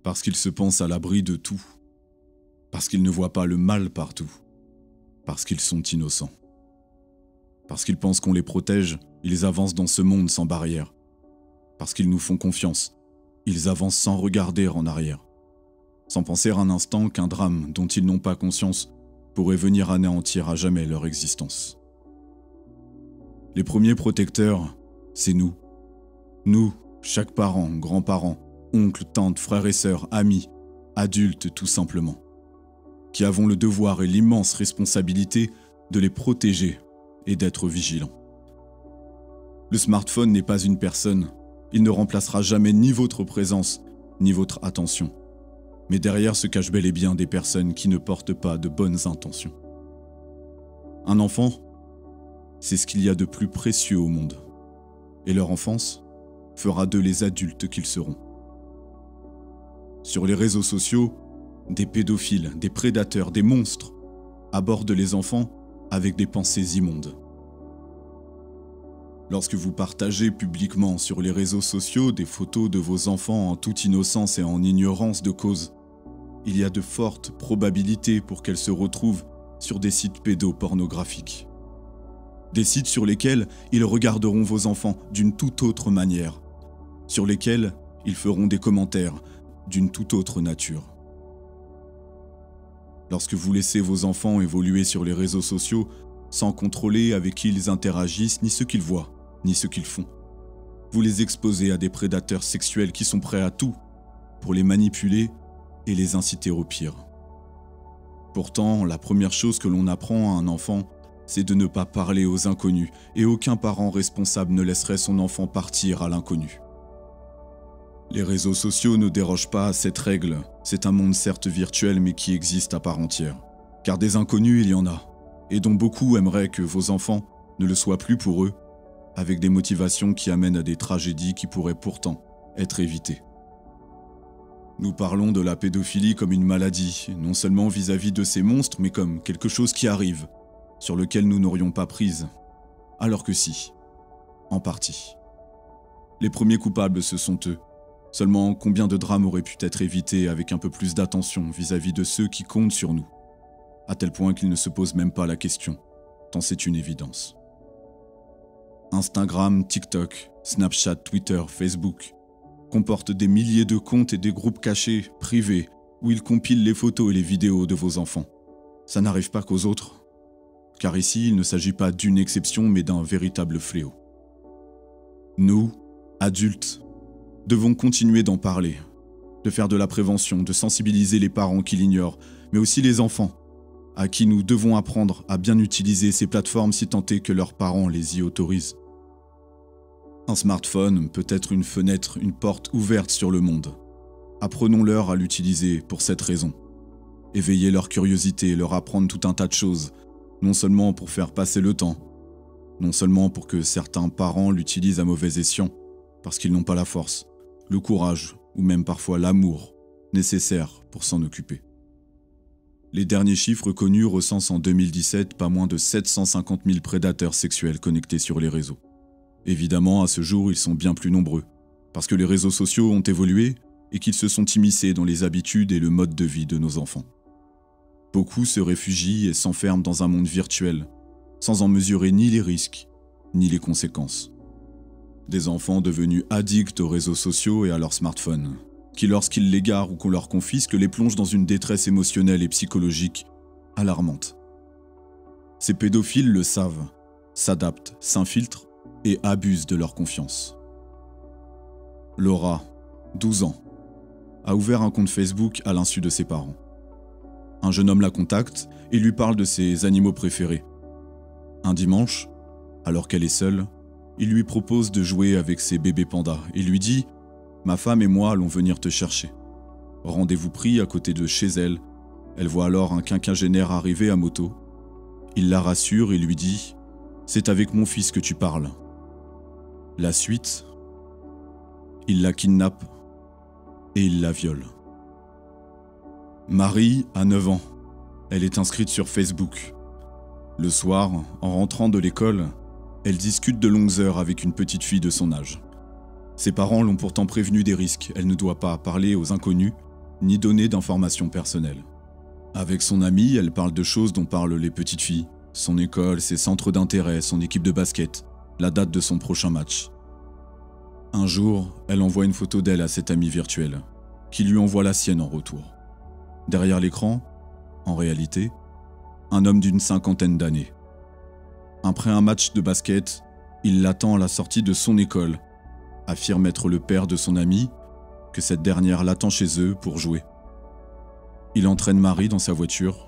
Parce qu'ils se pensent à l'abri de tout. Parce qu'ils ne voient pas le mal partout. Parce qu'ils sont innocents. Parce qu'ils pensent qu'on les protège, ils avancent dans ce monde sans barrière. Parce qu'ils nous font confiance, ils avancent sans regarder en arrière. Sans penser un instant qu'un drame dont ils n'ont pas conscience pourrait venir anéantir à jamais leur existence. Les premiers protecteurs, c'est nous. Nous, chaque parent, grands-parents, oncles, tantes, frères et sœurs, amis, adultes tout simplement, qui avons le devoir et l'immense responsabilité de les protéger et d'être vigilants. Le smartphone n'est pas une personne, il ne remplacera jamais ni votre présence, ni votre attention. Mais derrière se cachent bel et bien des personnes qui ne portent pas de bonnes intentions. Un enfant, c'est ce qu'il y a de plus précieux au monde. Et leur enfance fera d'eux les adultes qu'ils seront. Sur les réseaux sociaux, des pédophiles, des prédateurs, des monstres abordent les enfants avec des pensées immondes. Lorsque vous partagez publiquement sur les réseaux sociaux des photos de vos enfants en toute innocence et en ignorance de cause, il y a de fortes probabilités pour qu'elles se retrouvent sur des sites pédopornographiques. Des sites sur lesquels ils regarderont vos enfants d'une toute autre manière, sur lesquels ils feront des commentaires d'une toute autre nature. Lorsque vous laissez vos enfants évoluer sur les réseaux sociaux sans contrôler avec qui ils interagissent, ni ce qu'ils voient, ni ce qu'ils font, vous les exposez à des prédateurs sexuels qui sont prêts à tout pour les manipuler et les inciter au pire. Pourtant, la première chose que l'on apprend à un enfant, c'est de ne pas parler aux inconnus, et aucun parent responsable ne laisserait son enfant partir à l'inconnu. Les réseaux sociaux ne dérogent pas à cette règle, c'est un monde certes virtuel mais qui existe à part entière. Car des inconnus, il y en a, et dont beaucoup aimeraient que vos enfants ne le soient plus pour eux, avec des motivations qui amènent à des tragédies qui pourraient pourtant être évitées. Nous parlons de la pédophilie comme une maladie, non seulement vis-à-vis de ces monstres, mais comme quelque chose qui arrive, sur lequel nous n'aurions pas prise. Alors que si, en partie. Les premiers coupables, ce sont eux. Seulement, combien de drames auraient pu être évités avec un peu plus d'attention vis-à-vis de ceux qui comptent sur nous, à tel point qu'ils ne se posent même pas la question, tant c'est une évidence. Instagram, TikTok, Snapchat, Twitter, Facebook comportent des milliers de comptes et des groupes cachés, privés, où ils compilent les photos et les vidéos de vos enfants. Ça n'arrive pas qu'aux autres, car ici, il ne s'agit pas d'une exception, mais d'un véritable fléau. Nous, adultes, devons continuer d'en parler, de faire de la prévention, de sensibiliser les parents qui l'ignorent, mais aussi les enfants, à qui nous devons apprendre à bien utiliser ces plateformes si tant est que leurs parents les y autorisent. Un smartphone peut être une fenêtre, une porte ouverte sur le monde. Apprenons-leur à l'utiliser pour cette raison. Éveillez leur curiosité, leur apprendre tout un tas de choses, non seulement pour faire passer le temps, non seulement pour que certains parents l'utilisent à mauvais escient, parce qu'ils n'ont pas la force, le courage ou même parfois l'amour nécessaire pour s'en occuper. Les derniers chiffres connus recensent en 2017 pas moins de 750 000 prédateurs sexuels connectés sur les réseaux. Évidemment, à ce jour, ils sont bien plus nombreux, parce que les réseaux sociaux ont évolué et qu'ils se sont immiscés dans les habitudes et le mode de vie de nos enfants. Beaucoup se réfugient et s'enferment dans un monde virtuel, sans en mesurer ni les risques, ni les conséquences. Des enfants devenus addicts aux réseaux sociaux et à leurs smartphones, qui lorsqu'ils l'égarent ou qu'on leur confisque, les plongent dans une détresse émotionnelle et psychologique alarmante. Ces pédophiles le savent, s'adaptent, s'infiltrent et abusent de leur confiance. Laura, 12 ans, a ouvert un compte Facebook à l'insu de ses parents. Un jeune homme la contacte et lui parle de ses animaux préférés. Un dimanche, alors qu'elle est seule, il lui propose de jouer avec ses bébés pandas et lui dit « Ma femme et moi allons venir te chercher. » Rendez-vous pris à côté de chez elle. Elle voit alors un quinquagénaire arriver à moto. Il la rassure et lui dit « C'est avec mon fils que tu parles. » La suite, il la kidnappe et il la viole. Marie a 9 ans. Elle est inscrite sur Facebook. Le soir, en rentrant de l'école, elle discute de longues heures avec une petite fille de son âge. Ses parents l'ont pourtant prévenue des risques. Elle ne doit pas parler aux inconnus ni donner d'informations personnelles. Avec son amie, elle parle de choses dont parlent les petites filles, son école, ses centres d'intérêt, son équipe de basket, la date de son prochain match. Un jour, elle envoie une photo d'elle à cette amie virtuelle, qui lui envoie la sienne en retour. Derrière l'écran, en réalité, un homme d'une 50aine d'années. Après un match de basket, il l'attend à la sortie de son école, affirme être le père de son amie, que cette dernière l'attend chez eux pour jouer. Il entraîne Marie dans sa voiture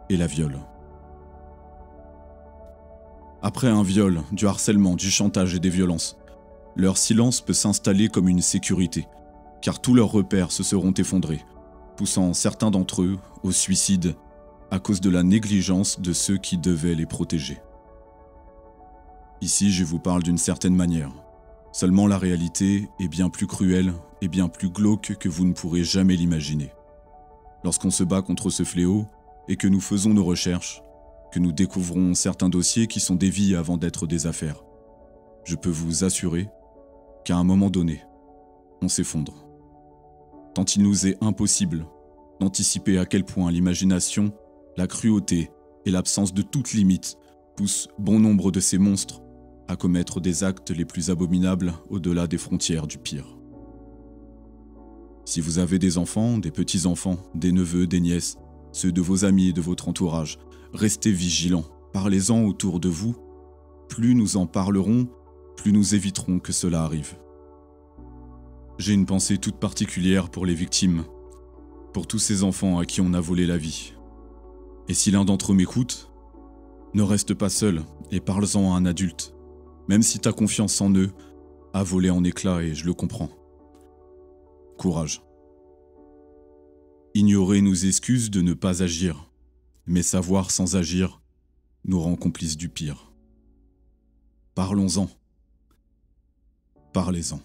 et la viole. Après un viol, du harcèlement, du chantage et des violences, leur silence peut s'installer comme une sécurité, car tous leurs repères se seront effondrés, poussant certains d'entre eux au suicide à cause de la négligence de ceux qui devaient les protéger. Ici, je vous parle d'une certaine manière. Seulement la réalité est bien plus cruelle et bien plus glauque que vous ne pourrez jamais l'imaginer. Lorsqu'on se bat contre ce fléau et que nous faisons nos recherches, que nous découvrons certains dossiers qui sont des vies avant d'être des affaires, je peux vous assurer qu'à un moment donné, on s'effondre. Tant il nous est impossible d'anticiper à quel point l'imagination, la cruauté et l'absence de toute limite poussent bon nombre de ces monstres à commettre des actes les plus abominables au-delà des frontières du pire. Si vous avez des enfants, des petits-enfants, des neveux, des nièces, ceux de vos amis et de votre entourage, restez vigilants, parlez-en autour de vous. Plus nous en parlerons, plus nous éviterons que cela arrive. J'ai une pensée toute particulière pour les victimes, pour tous ces enfants à qui on a volé la vie. Et si l'un d'entre eux m'écoute, ne reste pas seul et parle-en à un adulte, même si ta confiance en eux a volé en éclats et je le comprends. Courage. Ignorer nous excuse de ne pas agir, mais savoir sans agir nous rend complices du pire. Parlons-en. Parlez-en.